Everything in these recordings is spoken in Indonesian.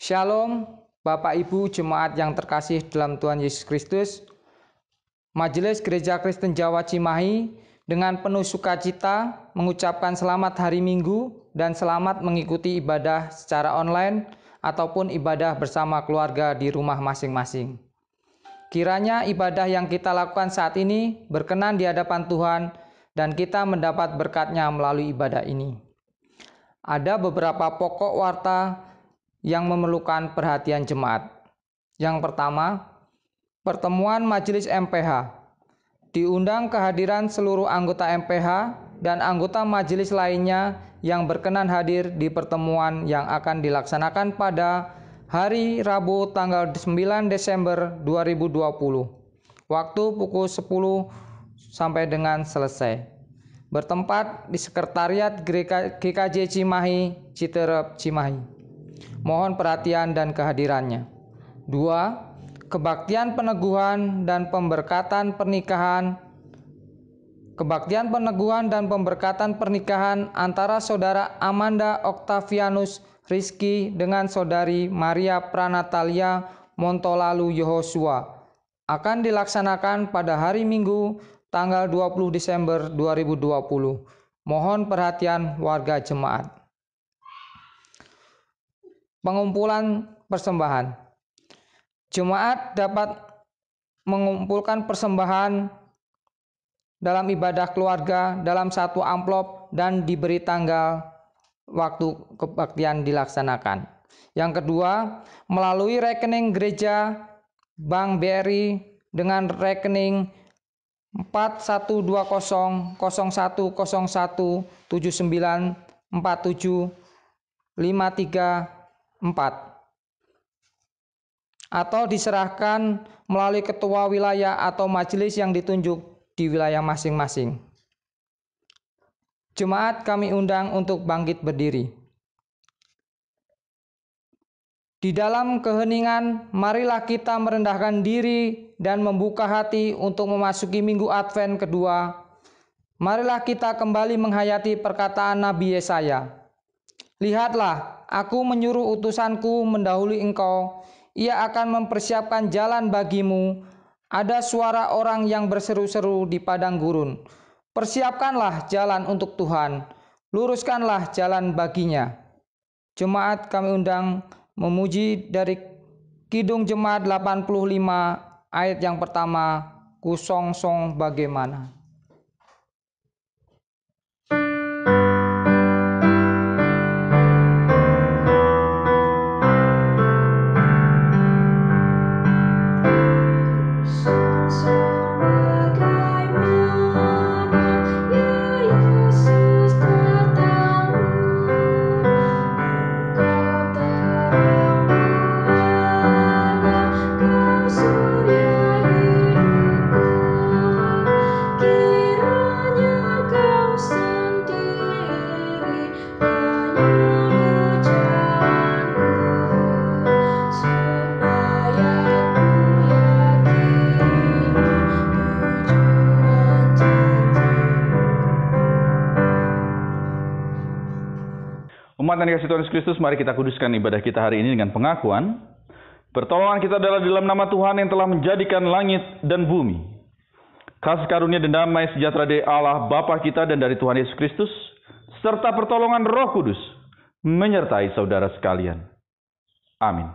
Shalom, Bapak Ibu Jemaat yang terkasih dalam Tuhan Yesus Kristus. Majelis Gereja Kristen Jawa Cimahi dengan penuh sukacita mengucapkan selamat hari Minggu dan selamat mengikuti ibadah secara online ataupun ibadah bersama keluarga di rumah masing-masing. Kiranya ibadah yang kita lakukan saat ini berkenan di hadapan Tuhan dan kita mendapat berkat-Nya melalui ibadah ini. Ada beberapa pokok warta yang memerlukan perhatian jemaat. Yang pertama, pertemuan Majelis MPH. Diundang kehadiran seluruh anggota MPH dan anggota majelis lainnya yang berkenan hadir di pertemuan yang akan dilaksanakan pada hari Rabu tanggal 9 Desember 2020. Waktu pukul 10 sampai dengan selesai. Bertempat di Sekretariat GKJ Cimahi, Citerep, Cimahi. Mohon perhatian dan kehadirannya. 2. Kebaktian peneguhan dan pemberkatan pernikahan. Kebaktian peneguhan dan pemberkatan pernikahan antara Saudara Amanda Octavianus Rizky dengan Saudari Maria Pranatalia Montolalu Yehosua akan dilaksanakan pada hari Minggu tanggal 20 Desember 2020. Mohon perhatian warga jemaat. Pengumpulan persembahan. Jemaat dapat mengumpulkan persembahan dalam ibadah keluarga dalam satu amplop dan diberi tanggal waktu kebaktian dilaksanakan. Yang kedua, melalui rekening gereja Bank BRI dengan rekening 412001794753 atau diserahkan melalui ketua wilayah atau majelis yang ditunjuk di wilayah masing-masing. Jemaat kami undang untuk bangkit berdiri. Di dalam keheningan, marilah kita merendahkan diri dan membuka hati untuk memasuki minggu Advent kedua. Marilah kita kembali menghayati perkataan Nabi Yesaya. Lihatlah, aku menyuruh utusanku mendahului engkau. Ia akan mempersiapkan jalan bagimu. Ada suara orang yang berseru-seru di padang gurun. Persiapkanlah jalan untuk Tuhan. Luruskanlah jalan baginya. Jemaat kami undang memuji dari Kidung Jemaat 85 ayat yang pertama, Kusongsong bagaimana. Umat yang dikasihi Tuhan Yesus Kristus, mari kita kuduskan ibadah kita hari ini dengan pengakuan. Pertolongan kita adalah di dalam nama Tuhan yang telah menjadikan langit dan bumi. Kasih karunia dan damai sejahtera dari Allah Bapa kita dan dari Tuhan Yesus Kristus, serta pertolongan Roh Kudus, menyertai saudara sekalian. Amin.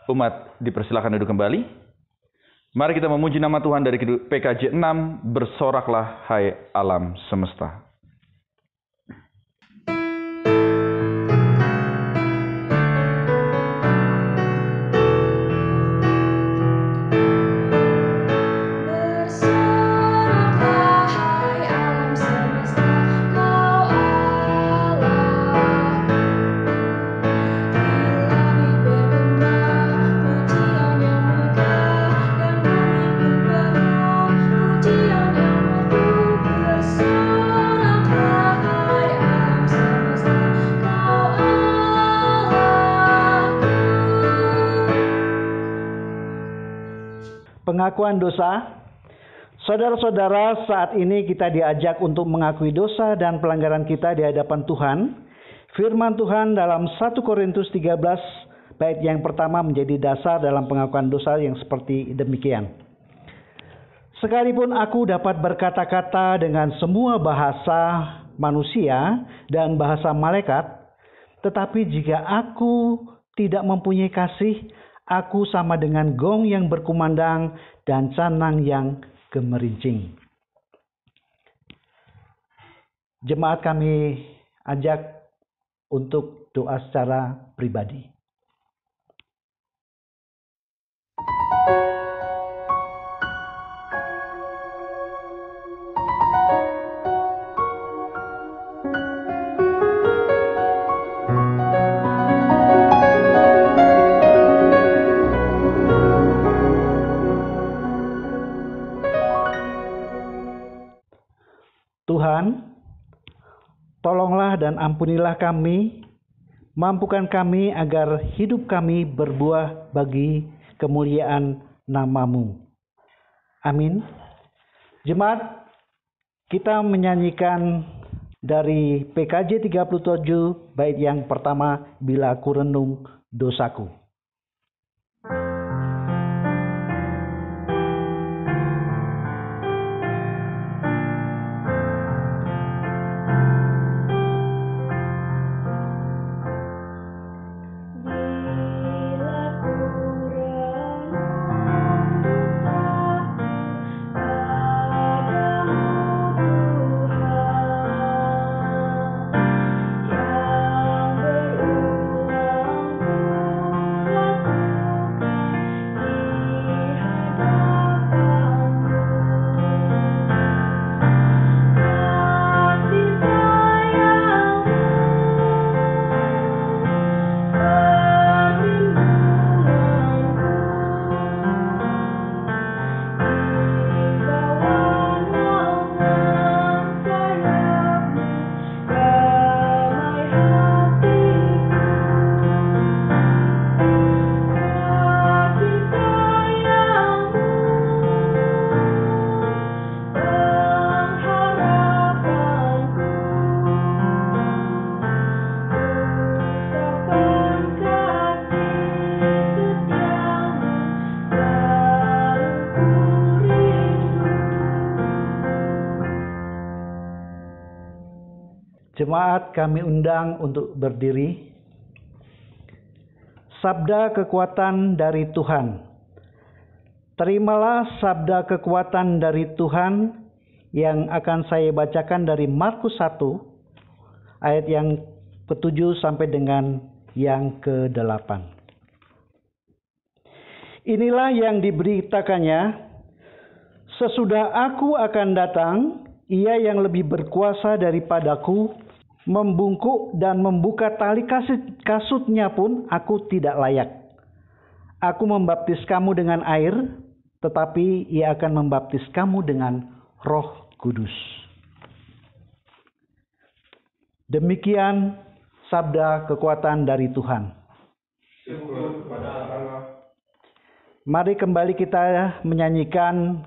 Umat dipersilakan duduk kembali. Mari kita memuji nama Tuhan dari PKJ 6, bersoraklah hai alam semesta. Pujian yang mutu bersorak. Pengakuan dosa. Saudara-saudara, saat ini kita diajak untuk mengakui dosa dan pelanggaran kita di hadapan Tuhan. Firman Tuhan dalam 1 Korintus 13 bait yang pertama menjadi dasar dalam pengakuan dosa yang seperti demikian. Sekalipun aku dapat berkata-kata dengan semua bahasa manusia dan bahasa malaikat, tetapi jika aku tidak mempunyai kasih, aku sama dengan gong yang berkumandang dan canang yang gemerincing. Jemaat kami ajak untuk doa secara pribadi. Tuhan, tolonglah dan ampunilah kami, mampukan kami agar hidup kami berbuah bagi kemuliaan nama-Mu. Amin. Jemaat, kita menyanyikan dari PKJ 37 bait yang pertama, Bila Ku Renung Dosaku. Jemaat kami undang untuk berdiri. Sabda kekuatan dari Tuhan. Terimalah sabda kekuatan dari Tuhan yang akan saya bacakan dari Markus 1 ayat yang ke-7 sampai dengan yang ke-8. Inilah yang diberitakannya, sesudah aku akan datang, ia yang lebih berkuasa daripadaku, membungkuk dan membuka tali kasutnya pun aku tidak layak. Aku membaptis kamu dengan air, tetapi ia akan membaptis kamu dengan Roh Kudus. Demikian sabda kekuatan dari Tuhan. Syukur kepada Allah. Mari kembali kita menyanyikan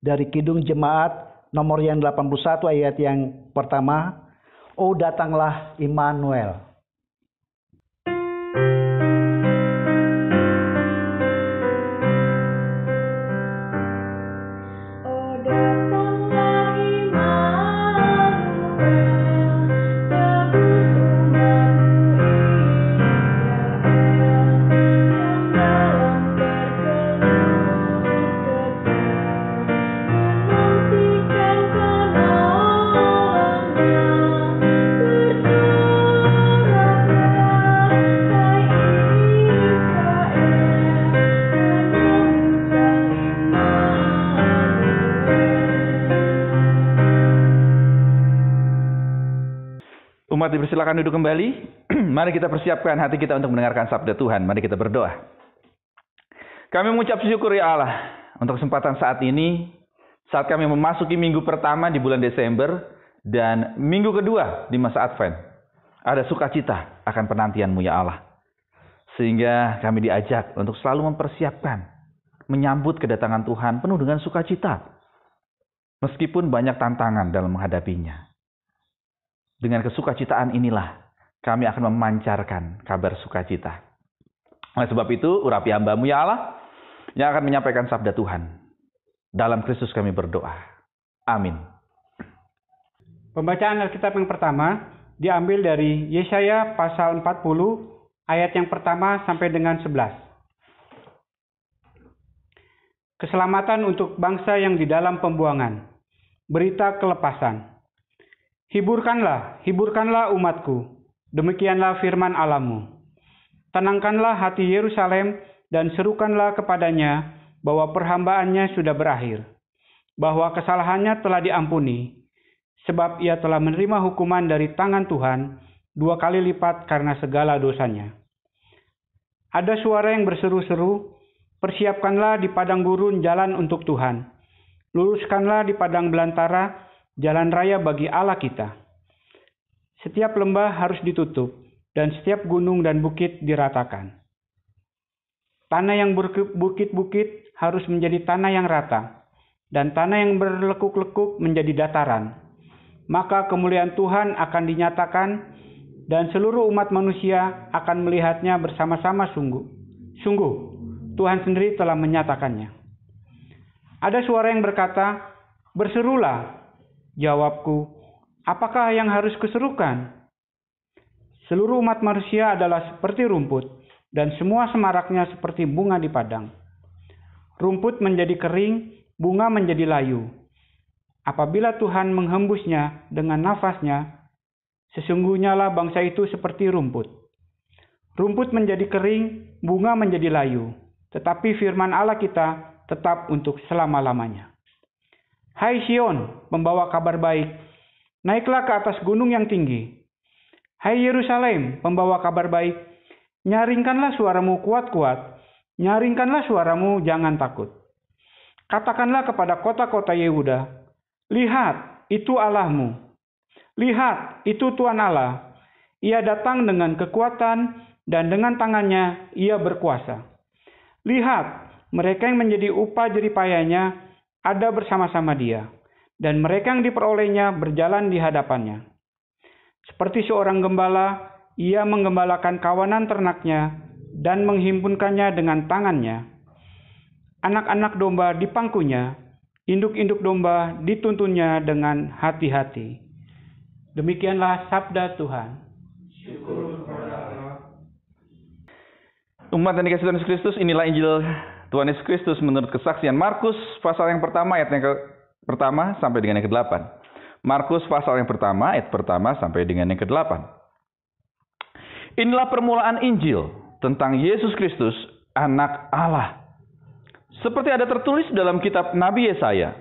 dari Kidung Jemaat nomor yang 81 ayat yang pertama. Oh datanglah Immanuel. Umat dipersilakan duduk kembali. Mari kita persiapkan hati kita untuk mendengarkan sabda Tuhan. Mari kita berdoa. Kami mengucap syukur ya Allah untuk kesempatan saat ini, saat kami memasuki minggu pertama di bulan Desember dan minggu kedua di masa Advent. Ada sukacita akan penantian-Mu ya Allah. Sehingga kami diajak untuk selalu mempersiapkan menyambut kedatangan Tuhan penuh dengan sukacita. Meskipun banyak tantangan dalam menghadapinya. Dengan kesukacitaan inilah kami akan memancarkan kabar sukacita. Oleh sebab itu, urapi hamba-Mu ya Allah, yang akan menyampaikan sabda Tuhan. Dalam Kristus kami berdoa. Amin. Pembacaan Alkitab yang pertama diambil dari Yesaya pasal 40 ayat yang pertama sampai dengan 11. Keselamatan untuk bangsa yang di dalam pembuangan. Berita kelepasan. Hiburkanlah, hiburkanlah umatku. Demikianlah firman Allah-Mu. Tenangkanlah hati Yerusalem dan serukanlah kepadanya bahwa perhambaannya sudah berakhir, bahwa kesalahannya telah diampuni, sebab ia telah menerima hukuman dari tangan Tuhan 2 kali lipat karena segala dosanya. Ada suara yang berseru-seru, persiapkanlah di padang gurun jalan untuk Tuhan, luruskanlah di padang belantara jalan raya bagi Allah kita. Setiap lembah harus ditutup, dan setiap gunung dan bukit diratakan. Tanah yang berbukit-bukit harus menjadi tanah yang rata, dan tanah yang berlekuk-lekuk menjadi dataran. Maka kemuliaan Tuhan akan dinyatakan, dan seluruh umat manusia akan melihatnya bersama-sama sungguh. Sungguh, Tuhan sendiri telah menyatakannya. Ada suara yang berkata, "Berserulah." Jawabku, "Apakah yang harus kuserukan?" Seluruh umat manusia adalah seperti rumput, dan semua semaraknya seperti bunga di padang. Rumput menjadi kering, bunga menjadi layu. Apabila Tuhan menghembusnya dengan nafasnya, sesungguhnya lah bangsa itu seperti rumput. Rumput menjadi kering, bunga menjadi layu, tetapi firman Allah kita tetap untuk selama-lamanya. Hai Sion, pembawa kabar baik, naiklah ke atas gunung yang tinggi. Hai Yerusalem, pembawa kabar baik, nyaringkanlah suaramu kuat-kuat, nyaringkanlah suaramu jangan takut. Katakanlah kepada kota-kota Yehuda, lihat, itu Allahmu. Lihat, itu Tuhan Allah. Ia datang dengan kekuatan dan dengan tangannya ia berkuasa. Lihat, mereka yang menjadi upah jeripayanya ada bersama-sama dia, dan mereka yang diperolehnya berjalan di hadapannya. Seperti seorang gembala, ia menggembalakan kawanan ternaknya dan menghimpunkannya dengan tangannya. Anak-anak domba di pangkunya, induk-induk domba dituntunnya dengan hati-hati. Demikianlah sabda Tuhan. Syukur kepada Allah. Umat yang dikasihi Tuhan Yesus Kristus, inilah Injil Tuhan Yesus Kristus menurut kesaksian Markus pasal yang pertama ayat yang pertama sampai dengan yang ke-8. Markus pasal yang pertama ayat pertama sampai dengan yang ke-8. Inilah permulaan Injil tentang Yesus Kristus, Anak Allah. Seperti ada tertulis dalam kitab Nabi Yesaya.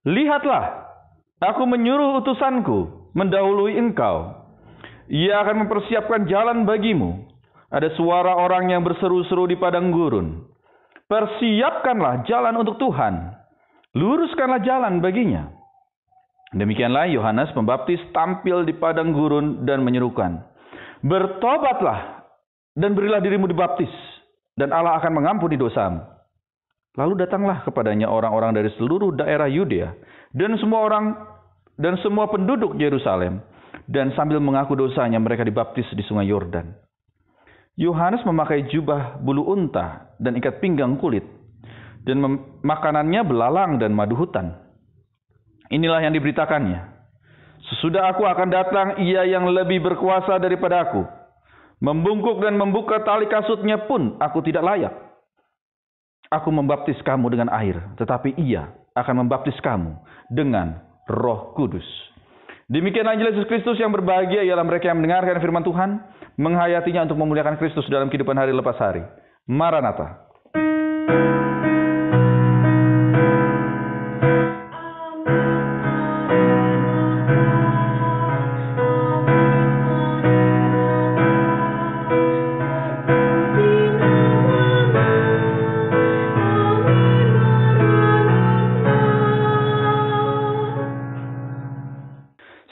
Lihatlah, aku menyuruh utusanku mendahului engkau. Ia akan mempersiapkan jalan bagimu. Ada suara orang yang berseru-seru di padang gurun. Persiapkanlah jalan untuk Tuhan. Luruskanlah jalan baginya. Demikianlah Yohanes Pembaptis tampil di padang gurun dan menyerukan, bertobatlah dan berilah dirimu dibaptis, dan Allah akan mengampuni dosamu. Lalu datanglah kepadanya orang-orang dari seluruh daerah Yudea dan semua penduduk Yerusalem, dan sambil mengaku dosanya mereka dibaptis di sungai Yordan. Yohanes memakai jubah bulu unta dan ikat pinggang kulit, dan makanannya belalang dan madu hutan. Inilah yang diberitakannya. Sesudah aku akan datang, ia yang lebih berkuasa daripada aku. Membungkuk dan membuka tali kasutnya pun aku tidak layak. Aku membaptis kamu dengan air, tetapi ia akan membaptis kamu dengan Roh Kudus. Demikianlah Injil Yesus Kristus. Yang berbahagia ialah mereka yang mendengarkan firman Tuhan, menghayatinya untuk memuliakan Kristus dalam kehidupan hari lepas hari. Maranatha.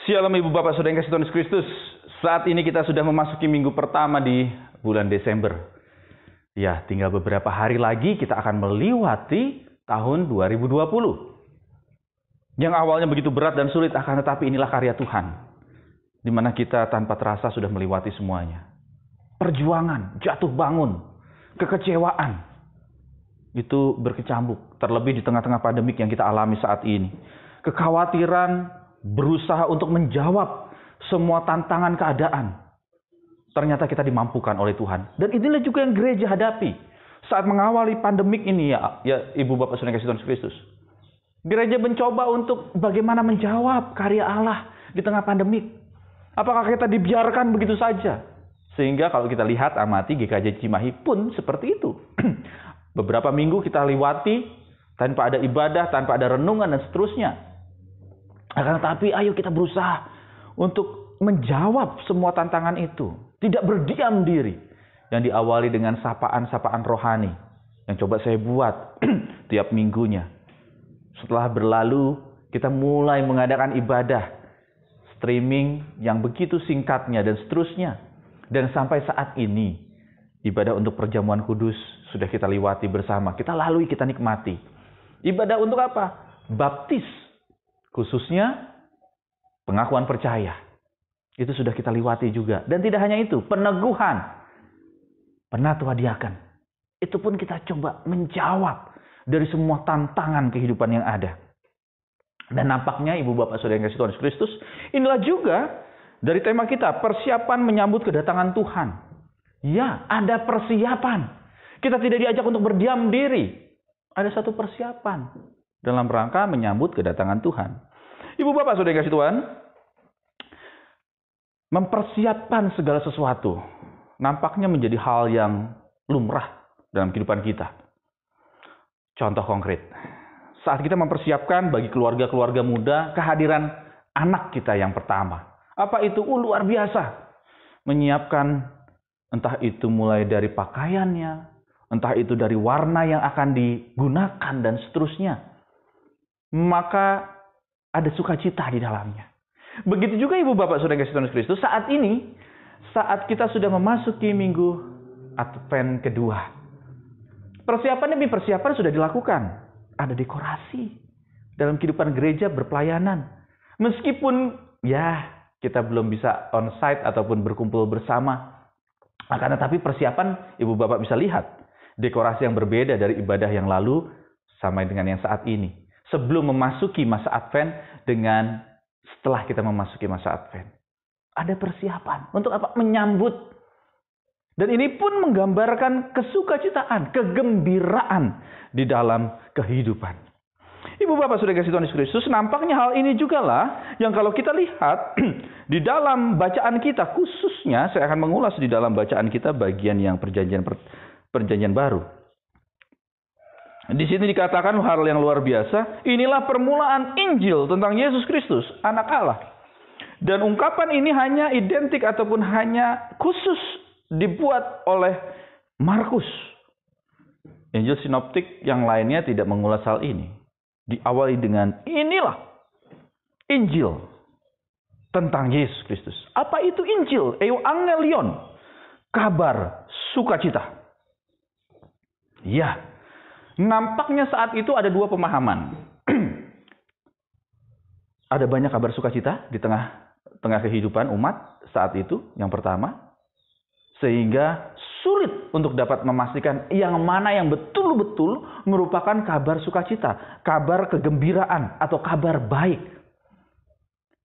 Shalom Ibu Bapak Saudara yang kasih Tuhan Yesus Kristus. Saat ini kita sudah memasuki minggu pertama di bulan Desember. Ya, tinggal beberapa hari lagi kita akan melewati tahun 2020. Yang awalnya begitu berat dan sulit, akan tetapi inilah karya Tuhan. Di mana kita tanpa terasa sudah melewati semuanya. Perjuangan, jatuh bangun, kekecewaan. Itu berkecambuk, terlebih di tengah-tengah pandemik yang kita alami saat ini. Kekhawatiran, berusaha untuk menjawab semua tantangan keadaan. Ternyata kita dimampukan oleh Tuhan. Dan inilah juga yang gereja hadapi saat mengawali pandemik ini ya Ibu Bapak Saudara kasih Tuhan Kristus. Gereja mencoba untuk bagaimana menjawab karya Allah di tengah pandemik. Apakah kita dibiarkan begitu saja? Sehingga kalau kita lihat amati GKJ Cimahi pun seperti itu. Beberapa minggu kita lewati tanpa ada ibadah, tanpa ada renungan dan seterusnya. Akan tetapi ayo kita berusaha untuk menjawab semua tantangan itu. Tidak berdiam diri. Yang diawali dengan sapaan-sapaan rohani. Yang coba saya buat tiap minggunya. Setelah berlalu, kita mulai mengadakan ibadah. Streaming yang begitu singkatnya dan seterusnya. Dan sampai saat ini, ibadah untuk perjamuan kudus sudah kita lewati bersama. Kita lalui, kita nikmati. Ibadah untuk apa? Baptis. Khususnya pengakuan percaya. Itu sudah kita lewati juga. Dan tidak hanya itu, peneguhan. Penatua diaken. Itu pun kita coba menjawab dari semua tantangan kehidupan yang ada. Dan nampaknya Ibu Bapak Saudara yang kasih Tuhan Yesus Kristus, inilah juga dari tema kita, persiapan menyambut kedatangan Tuhan. Ya, ada persiapan. Kita tidak diajak untuk berdiam diri. Ada satu persiapan dalam rangka menyambut kedatangan Tuhan. Ibu Bapak Saudara yang kasih Tuhan, mempersiapkan segala sesuatu nampaknya menjadi hal yang lumrah dalam kehidupan kita. Contoh konkret, saat kita mempersiapkan bagi keluarga-keluarga muda kehadiran anak kita yang pertama. Apa itu? Luar biasa. Menyiapkan entah itu mulai dari pakaiannya, entah itu dari warna yang akan digunakan dan seterusnya. Maka ada sukacita di dalamnya. Begitu juga Ibu Bapak Saudara kasih Tuhan Kristus, saat ini, saat kita sudah memasuki minggu Advent kedua. Persiapan demi persiapan sudah dilakukan. Ada dekorasi dalam kehidupan gereja berpelayanan. Meskipun ya kita belum bisa on-site ataupun berkumpul bersama. Akan tetapi persiapan Ibu Bapak bisa lihat. Dekorasi yang berbeda dari ibadah yang lalu sampai dengan yang saat ini. Sebelum memasuki masa Advent dengan setelah kita memasuki masa Advent. Ada persiapan. Untuk apa? Menyambut. Dan ini pun menggambarkan kesukacitaan, kegembiraan di dalam kehidupan. Ibu Bapak Saudara kasih Tuhan Yesus Kristus, nampaknya hal ini juga lah yang kalau kita lihat di dalam bacaan kita, khususnya saya akan mengulas di dalam bacaan kita bagian yang perjanjian baru. Di sini dikatakan hal yang luar biasa. Inilah permulaan Injil tentang Yesus Kristus, Anak Allah. Dan ungkapan ini hanya identik ataupun hanya khusus dibuat oleh Markus. Injil sinoptik yang lainnya tidak mengulas hal ini. Diawali dengan inilah Injil tentang Yesus Kristus. Apa itu Injil? Euangelion. Kabar sukacita. Ya. Nampaknya saat itu ada dua pemahaman. Ada banyak kabar sukacita di tengah kehidupan umat saat itu, yang pertama. Sehingga sulit untuk dapat memastikan yang mana yang betul-betul merupakan kabar sukacita, kabar kegembiraan, atau kabar baik.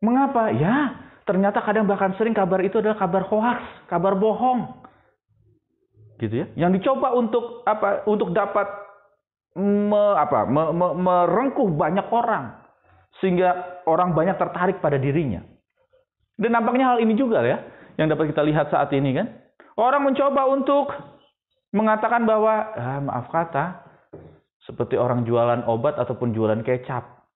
Mengapa? Ya, ternyata kadang bahkan sering kabar itu adalah kabar hoaks, kabar bohong. Gitu ya. Yang dicoba untuk apa? Untuk dapat merengkuh banyak orang. Sehingga orang banyak tertarik pada dirinya. Dan nampaknya hal ini juga ya, yang dapat kita lihat saat ini kan. Orang mencoba untuk mengatakan bahwa, maaf kata, seperti orang jualan obat ataupun jualan kecap.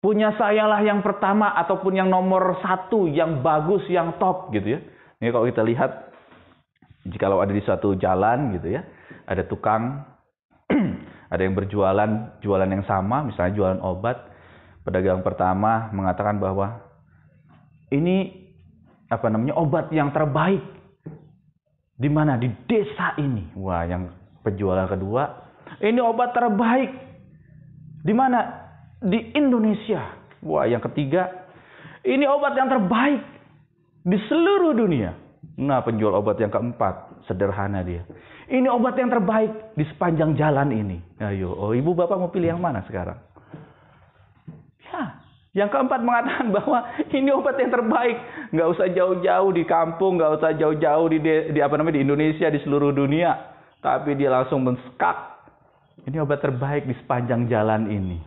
Punya sayalah yang pertama ataupun yang nomor satu, yang bagus, yang top gitu ya. Ini kalau kita lihat, jikalau ada di suatu jalan gitu ya, ada tukang, ada yang berjualan, jualan yang sama, misalnya jualan obat. Pedagang pertama mengatakan bahwa ini obat yang terbaik Di mana? Di desa ini. Wah, yang penjualan kedua, ini obat terbaik. Di mana? Di Indonesia. Wah, yang ketiga, ini obat yang terbaik di seluruh dunia. Nah, penjual obat yang keempat, sederhana dia. Ini obat yang terbaik di sepanjang jalan ini. Ayo, ibu bapak mau pilih yang mana sekarang? Ya, yang keempat mengatakan bahwa ini obat yang terbaik. Nggak usah jauh-jauh di kampung, nggak usah jauh-jauh di Indonesia, di seluruh dunia. Tapi dia langsung menskak. Ini obat terbaik di sepanjang jalan ini.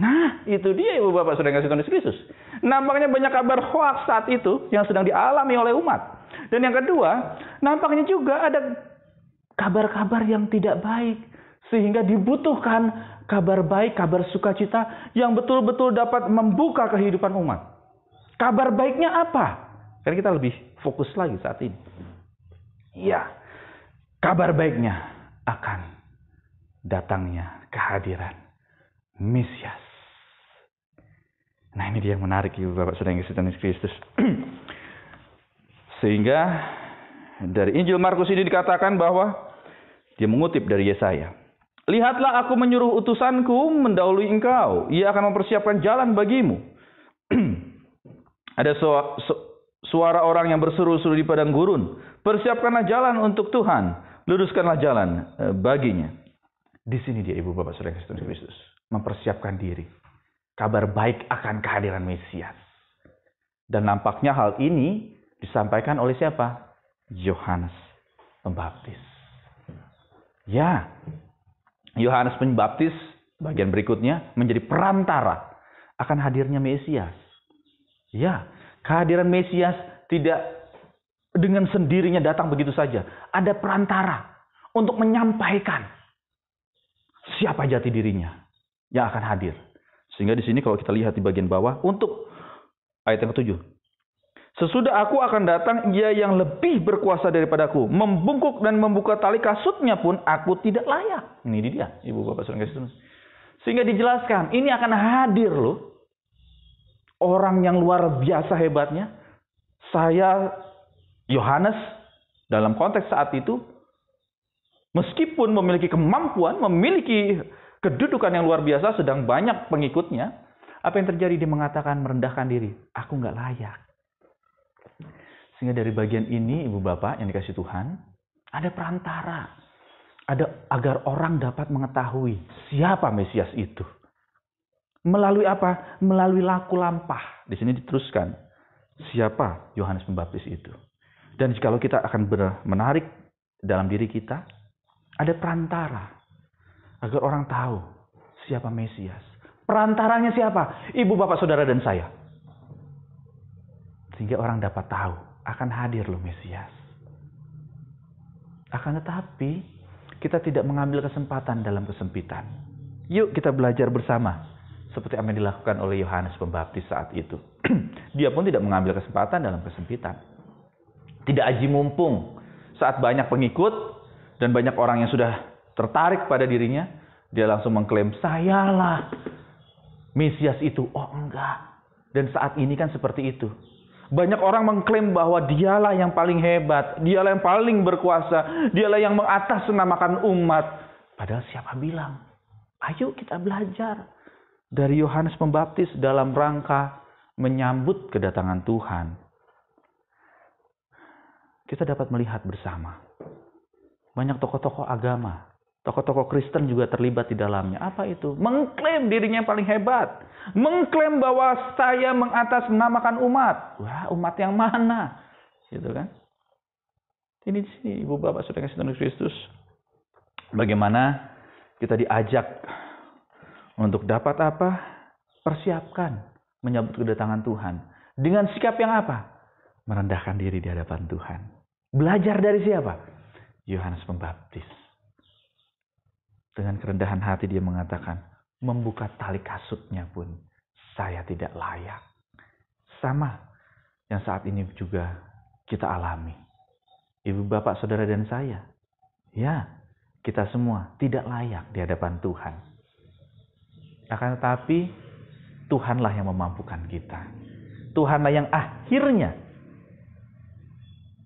Nah, itu dia ibu bapak saudara yang kasih Tuhan Yesus Kristus. Nampaknya banyak kabar hoaks saat itu yang sedang dialami oleh umat. Dan yang kedua, nampaknya juga ada kabar-kabar yang tidak baik. Sehingga dibutuhkan kabar baik, kabar sukacita yang betul-betul dapat membuka kehidupan umat. Kabar baiknya apa? Karena kita lebih fokus lagi saat ini. Ya, kabar baiknya akan datangnya kehadiran Mesias. Nah, ini dia yang menarik ibu bapak saudara yang kasih Tuhan Yesus Kristus. Sehingga dari Injil Markus ini dikatakan bahwa dia mengutip dari Yesaya. Lihatlah aku menyuruh utusanku mendahului engkau. Ia akan mempersiapkan jalan bagimu. Ada suara orang yang berseru-seru di padang gurun. Persiapkanlah jalan untuk Tuhan. Luruskanlah jalan baginya. Di sini dia ibu bapak saudara Yesus Kristus. Mempersiapkan diri. Kabar baik akan kehadiran Mesias. Dan nampaknya hal ini disampaikan oleh siapa? Yohanes Pembaptis. Ya, Yohanes Pembaptis bagian berikutnya menjadi perantara akan hadirnya Mesias. Ya, kehadiran Mesias tidak dengan sendirinya datang begitu saja. Ada perantara untuk menyampaikan siapa jati dirinya yang akan hadir. Sehingga di sini kalau kita lihat di bagian bawah untuk ayat yang ke-7. Sesudah aku akan datang, ia yang lebih berkuasa daripadaku. Membungkuk dan membuka tali kasutnya pun aku tidak layak. Ini dia, ibu bapak saudara kasih. Sehingga dijelaskan, ini akan hadir loh. Orang yang luar biasa hebatnya. Saya, Yohanes, dalam konteks saat itu, meskipun memiliki kemampuan, memiliki kedudukan yang luar biasa, sedang banyak pengikutnya. Apa yang terjadi? Dia mengatakan merendahkan diri. Aku nggak layak. Sehingga dari bagian ini, ibu bapak yang dikasih Tuhan, ada perantara. Ada agar orang dapat mengetahui siapa Mesias itu. Melalui apa? Melalui laku lampah. Di sini diteruskan siapa Yohanes Pembaptis itu. Dan jikalau kita akan menarik dalam diri kita, ada perantara agar orang tahu siapa Mesias. Perantaranya siapa? Ibu bapak saudara dan saya. Sehingga orang dapat tahu akan hadir loh Mesias. Akan tetapi kita tidak mengambil kesempatan dalam kesempitan. Yuk kita belajar bersama. Seperti apa yang dilakukan oleh Yohanes Pembaptis saat itu. Dia pun tidak mengambil kesempatan dalam kesempitan. Tidak aji mumpung. Saat banyak pengikut dan banyak orang yang sudah tertarik pada dirinya, dia langsung mengklaim, sayalah Mesias itu. Oh enggak. Dan saat ini kan seperti itu. Banyak orang mengklaim bahwa dialah yang paling hebat, dialah yang paling berkuasa, dialah yang mengatasnamakan umat. Padahal siapa bilang? Ayo kita belajar dari Yohanes Pembaptis dalam rangka menyambut kedatangan Tuhan. Kita dapat melihat bersama. Banyak tokoh-tokoh agama, tokoh-tokoh Kristen juga terlibat di dalamnya. Apa itu? Mengklaim dirinya yang paling hebat. Mengklaim bahwa saya mengatasnamakan umat. Wah, umat yang mana? Gitu kan? Ini di sini ibu bapak saudara kasih Tuhan Kristus. Bagaimana kita diajak untuk dapat apa? Persiapkan menyambut kedatangan Tuhan. Dengan sikap yang apa? Merendahkan diri di hadapan Tuhan. Belajar dari siapa? Yohanes Pembaptis. Dengan kerendahan hati dia mengatakan, membuka tali kasutnya pun saya tidak layak. Sama yang saat ini juga kita alami. Ibu bapak saudara dan saya. Ya, kita semua tidak layak di hadapan Tuhan. Akan tetapi Tuhanlah yang memampukan kita. Tuhanlah yang akhirnya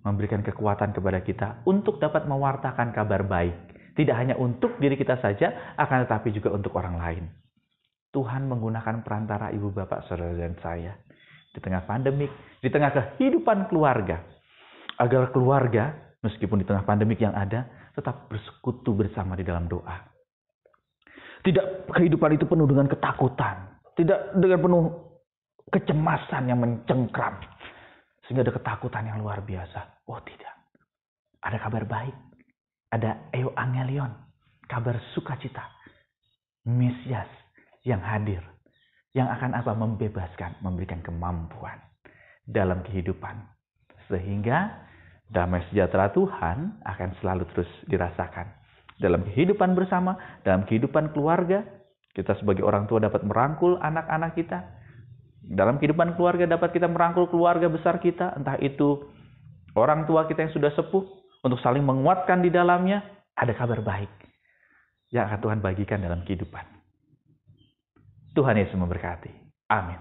memberikan kekuatan kepada kita untuk dapat mewartakan kabar baik. Tidak hanya untuk diri kita saja, akan tetapi juga untuk orang lain. Tuhan menggunakan perantara ibu bapak, saudara dan saya. Di tengah pandemik, di tengah kehidupan keluarga. Agar keluarga, meskipun di tengah pandemik yang ada, tetap bersekutu bersama di dalam doa. Tidak kehidupan itu penuh dengan ketakutan. Tidak dengan penuh kecemasan yang mencengkram. Sehingga ada ketakutan yang luar biasa. Oh tidak. Ada kabar baik. Ada euangelion. Kabar sukacita. Mesias yang hadir. Yang akan membebaskan. Memberikan kemampuan. Dalam kehidupan. Sehingga damai sejahtera Tuhan akan selalu terus dirasakan. Dalam kehidupan bersama. Dalam kehidupan keluarga. Kita sebagai orang tua dapat merangkul anak-anak kita. Dalam kehidupan keluarga dapat kita merangkul keluarga besar kita. Entah itu orang tua kita yang sudah sepuh. Untuk saling menguatkan di dalamnya. Ada kabar baik. Yang akan Tuhan bagikan dalam kehidupan. Tuhan Yesus memberkati. Amin.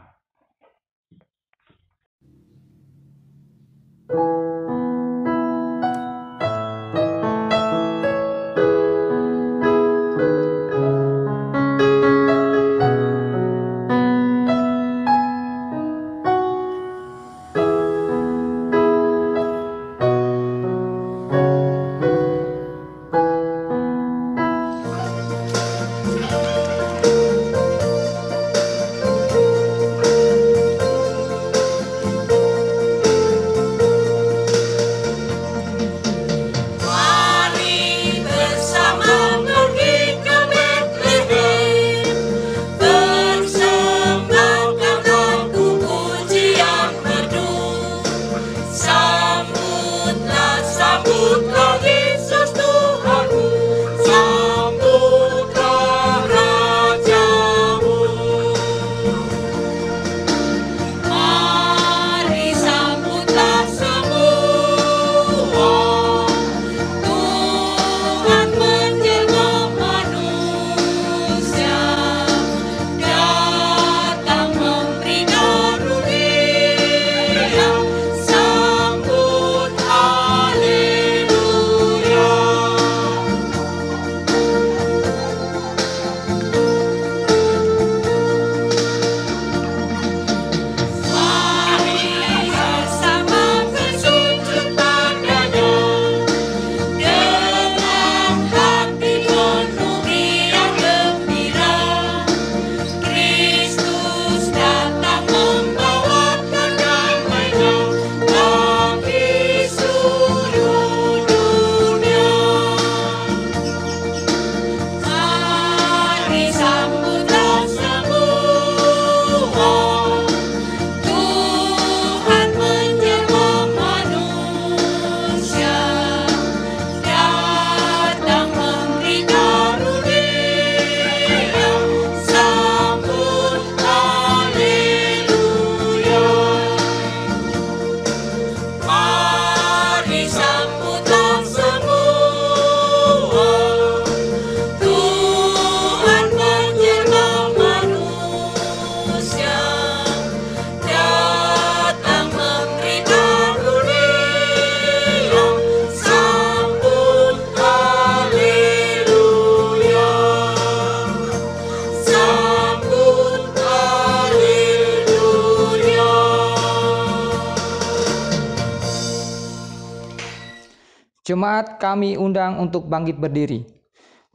Jemaat kami undang untuk bangkit berdiri.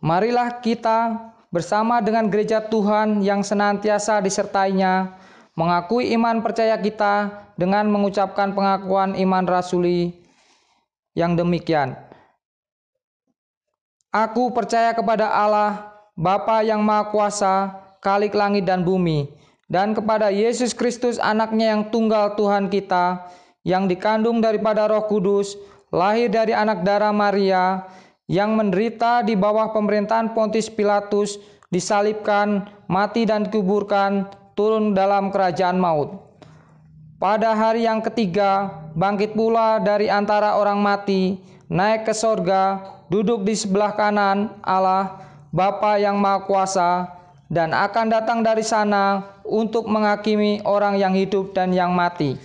Marilah kita bersama dengan gereja Tuhan yang senantiasa disertainya, mengakui iman percaya kita dengan mengucapkan pengakuan iman rasuli yang demikian. Aku percaya kepada Allah, Bapa yang Maha Kuasa, Khalik langit dan bumi, dan kepada Yesus Kristus anaknya yang tunggal Tuhan kita, yang dikandung daripada Roh Kudus, lahir dari anak darah Maria, yang menderita di bawah pemerintahan Pontius Pilatus, disalibkan, mati dan dikuburkan, turun dalam kerajaan maut. Pada hari yang ketiga, bangkit pula dari antara orang mati, naik ke sorga, duduk di sebelah kanan Allah, Bapa yang Maha Kuasa, dan akan datang dari sana untuk menghakimi orang yang hidup dan yang mati.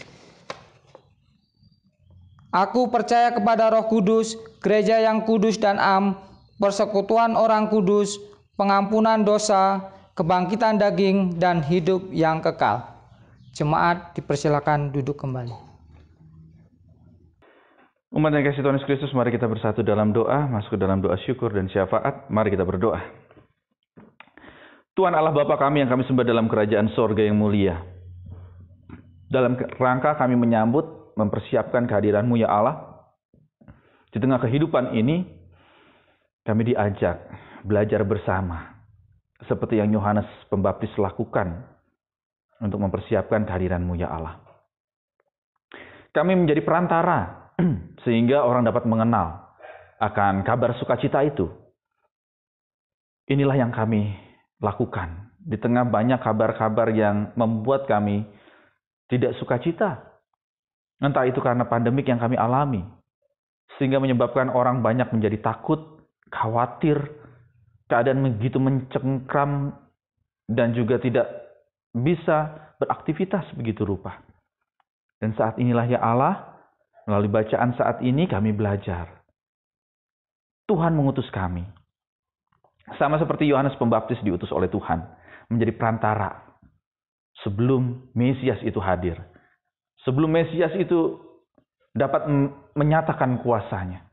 Aku percaya kepada Roh Kudus, gereja yang kudus dan am, persekutuan orang kudus, pengampunan dosa, kebangkitan daging, dan hidup yang kekal. Jemaat dipersilakan duduk kembali. Umat yang kasih Tuhan Yesus Kristus, mari kita bersatu dalam doa, masuk ke dalam doa syukur dan syafaat. Mari kita berdoa. Tuhan Allah Bapa kami yang kami sembah dalam kerajaan sorga yang mulia. Dalam rangka kami menyambut, mempersiapkan kehadiran-Mu ya Allah. Di tengah kehidupan ini, kami diajak belajar bersama. Seperti yang Yohanes Pembaptis lakukan untuk mempersiapkan kehadiran-Mu ya Allah. Kami menjadi perantara sehingga orang dapat mengenal akan kabar sukacita itu. Inilah yang kami lakukan. Di tengah banyak kabar-kabar yang membuat kami tidak sukacita. Entah itu karena pandemik yang kami alami, sehingga menyebabkan orang banyak menjadi takut, khawatir, keadaan begitu mencengkram, dan juga tidak bisa beraktivitas begitu rupa. Dan saat inilah ya Allah, melalui bacaan saat ini kami belajar. Tuhan mengutus kami. Sama seperti Yohanes Pembaptis diutus oleh Tuhan, menjadi perantara sebelum Mesias itu hadir. Sebelum Mesias itu dapat menyatakan kuasanya.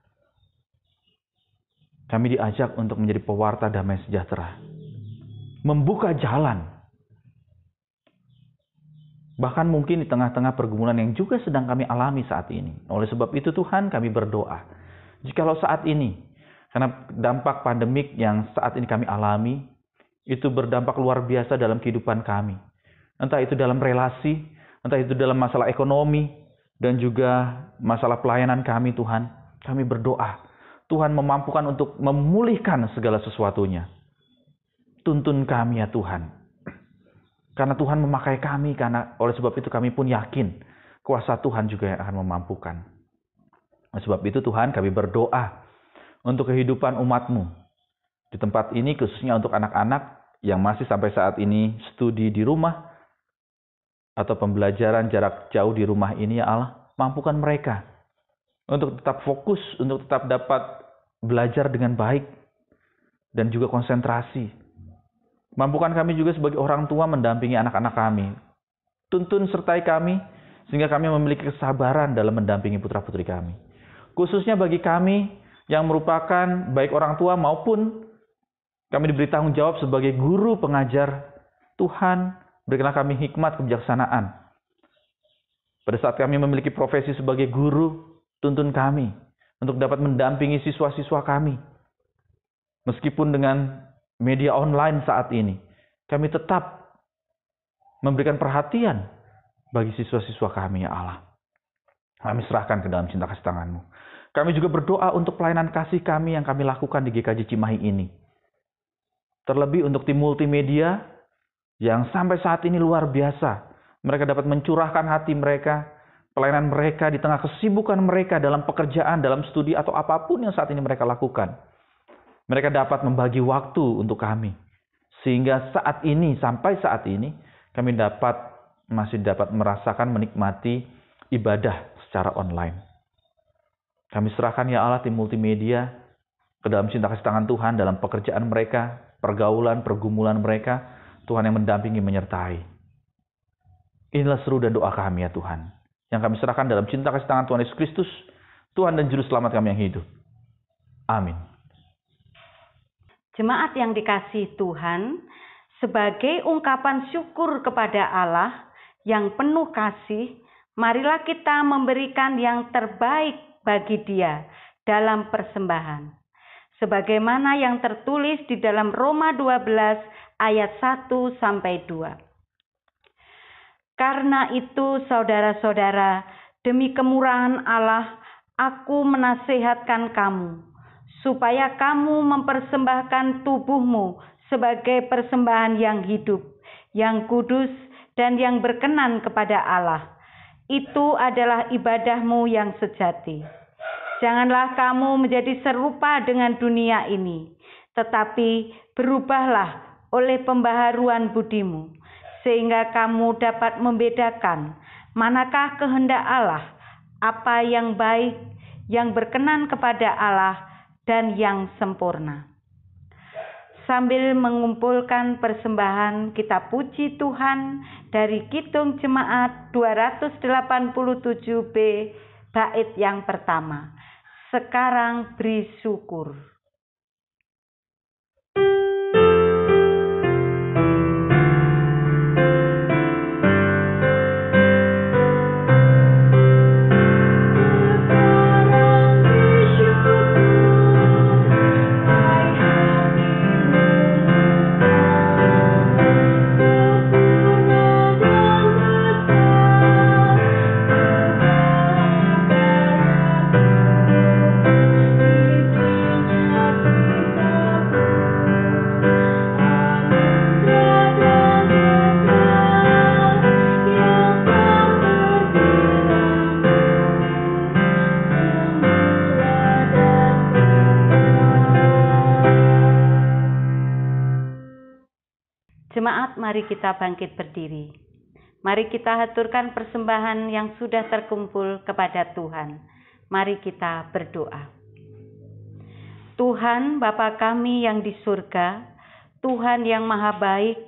Kami diajak untuk menjadi pewarta damai sejahtera. Membuka jalan. Bahkan mungkin di tengah-tengah pergumulan yang juga sedang kami alami saat ini. Oleh sebab itu Tuhan kami berdoa. Jikalau saat ini, karena dampak pandemik yang saat ini kami alami, itu berdampak luar biasa dalam kehidupan kami. Entah itu dalam relasi, entah itu dalam masalah ekonomi, dan juga masalah pelayanan kami Tuhan. Kami berdoa, Tuhan memampukan untuk memulihkan segala sesuatunya. Tuntun kami ya Tuhan. Karena Tuhan memakai kami, karena oleh sebab itu kami pun yakin kuasa Tuhan juga yang akan memampukan. Oleh sebab itu Tuhan kami berdoa untuk kehidupan umat-Mu. Di tempat ini khususnya untuk anak-anak yang masih sampai saat ini studi di rumah, atau pembelajaran jarak jauh di rumah ini ya Allah, mampukan mereka untuk tetap fokus, untuk tetap dapat belajar dengan baik dan juga konsentrasi. Mampukan kami juga sebagai orang tua mendampingi anak-anak kami. Tuntun sertai kami sehingga kami memiliki kesabaran dalam mendampingi putra-putri kami. Khususnya bagi kami yang merupakan baik orang tua maupun kami diberi tanggung jawab sebagai guru pengajar. Tuhan, berikanlah kami hikmat kebijaksanaan. Pada saat kami memiliki profesi sebagai guru, tuntun kami untuk dapat mendampingi siswa-siswa kami. Meskipun dengan media online saat ini, kami tetap memberikan perhatian bagi siswa-siswa kami ya Allah. Kami serahkan ke dalam cinta kasih tangan-Mu. Kami juga berdoa untuk pelayanan kasih kami yang kami lakukan di GKJ Cimahi ini. Terlebih untuk tim multimedia yang sampai saat ini luar biasa. Mereka dapat mencurahkan hati mereka, pelayanan mereka di tengah kesibukan mereka dalam pekerjaan, dalam studi, atau apapun yang saat ini mereka lakukan. Mereka dapat membagi waktu untuk kami. Sehingga saat ini, sampai saat ini, kami masih dapat merasakan, menikmati ibadah secara online. Kami serahkan ya Allah tim multimedia ke dalam cinta kasih tangan Tuhan dalam pekerjaan mereka, pergaulan, pergumulan mereka. Tuhan yang mendampingi, menyertai. Inilah seru dan doa kami ya Tuhan. Yang kami serahkan dalam cinta kasih tangan Tuhan Yesus Kristus, Tuhan dan Juru Selamat kami yang hidup. Amin. Jemaat yang dikasihi Tuhan, sebagai ungkapan syukur kepada Allah yang penuh kasih, marilah kita memberikan yang terbaik bagi Dia dalam persembahan. Sebagaimana yang tertulis di dalam Roma 12 ayat 1-2. Karena itu saudara-saudara, demi kemurahan Allah, aku menasihatkan kamu, supaya kamu mempersembahkan tubuhmu sebagai persembahan yang hidup, yang kudus, dan yang berkenan kepada Allah. Itu adalah ibadahmu yang sejati. Janganlah kamu menjadi serupa dengan dunia ini, tetapi berubahlah oleh pembaharuan budimu, sehingga kamu dapat membedakan manakah kehendak Allah, apa yang baik, yang berkenan kepada Allah, dan yang sempurna. Sambil mengumpulkan persembahan, kita puji Tuhan dari Kidung Jemaat 287B, bait yang pertama. Sekarang beri syukur. Jemaat, mari kita bangkit berdiri. Mari kita haturkan persembahan yang sudah terkumpul kepada Tuhan. Mari kita berdoa. Tuhan Bapa kami yang di surga, Tuhan yang maha baik,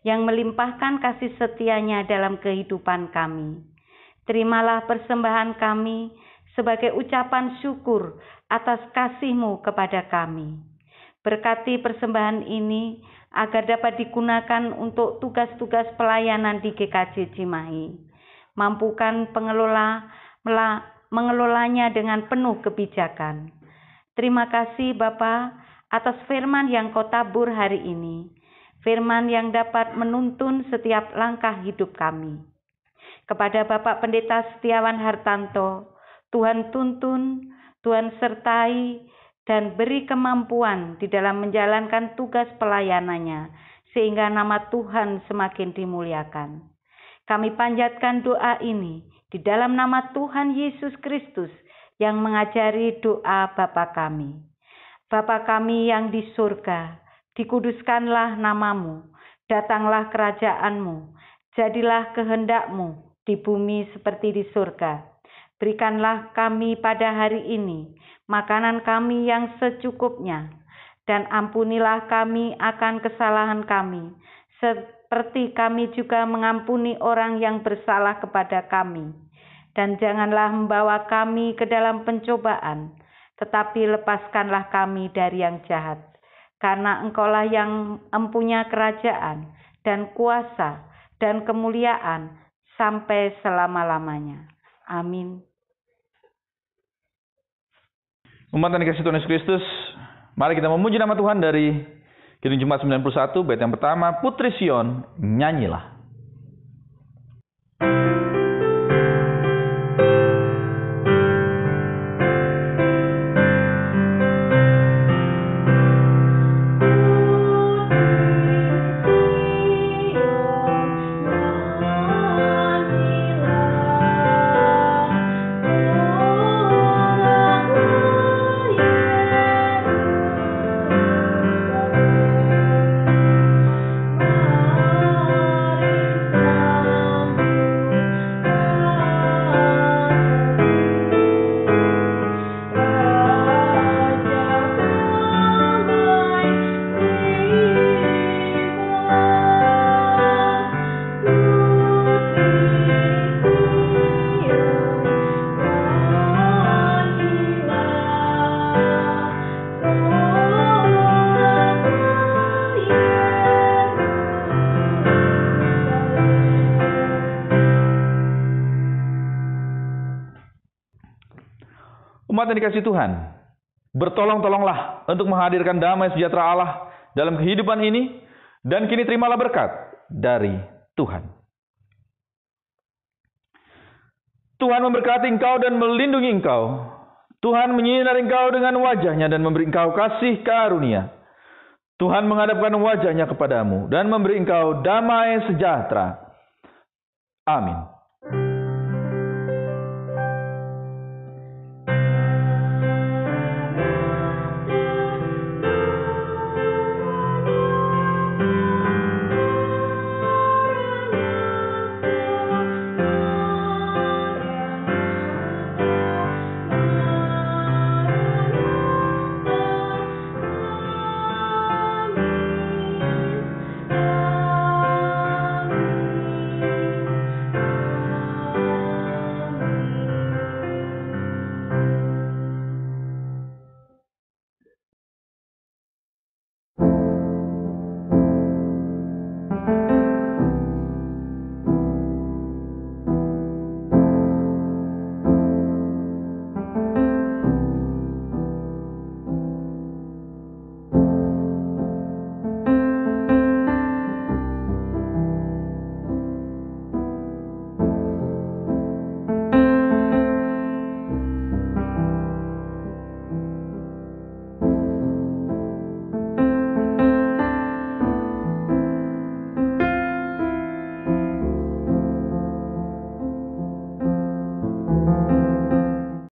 yang melimpahkan kasih setia-Nya dalam kehidupan kami. Terimalah persembahan kami sebagai ucapan syukur atas kasih-Mu kepada kami. Berkati persembahan ini agar dapat digunakan untuk tugas-tugas pelayanan di GKJ Cimahi. Mampukan mengelolanya dengan penuh kebijakan. Terima kasih Bapa atas firman yang Kau tabur hari ini. Firman yang dapat menuntun setiap langkah hidup kami. Kepada Bapak Pendeta Setiawan Hartanto, Tuhan tuntun, Tuhan sertai, dan beri kemampuan di dalam menjalankan tugas pelayanannya, sehingga nama Tuhan semakin dimuliakan. Kami panjatkan doa ini di dalam nama Tuhan Yesus Kristus yang mengajari doa Bapa kami. Bapa kami yang di surga, dikuduskanlah nama-Mu, datanglah kerajaan-Mu, jadilah kehendak-Mu di bumi seperti di surga. Berikanlah kami pada hari ini makanan kami yang secukupnya, dan ampunilah kami akan kesalahan kami, seperti kami juga mengampuni orang yang bersalah kepada kami. Dan janganlah membawa kami ke dalam pencobaan, tetapi lepaskanlah kami dari yang jahat. Karena Engkaulah yang mempunyai kerajaan, dan kuasa, dan kemuliaan, sampai selama-lamanya. Amin. Umat yang dikasihi Tuhan Yesus Kristus, mari kita memuji nama Tuhan dari Kidung Jemaat 91, bait yang pertama, Putri Sion, nyanyilah. Umat yang dikasihi Tuhan, bertolong-tolonglah untuk menghadirkan damai sejahtera Allah dalam kehidupan ini, dan kini terimalah berkat dari Tuhan. Tuhan memberkati engkau dan melindungi engkau. Tuhan menyinari engkau dengan wajah-Nya dan memberi engkau kasih karunia. Tuhan menghadapkan wajah-Nya kepadamu dan memberi engkau damai sejahtera. Amin.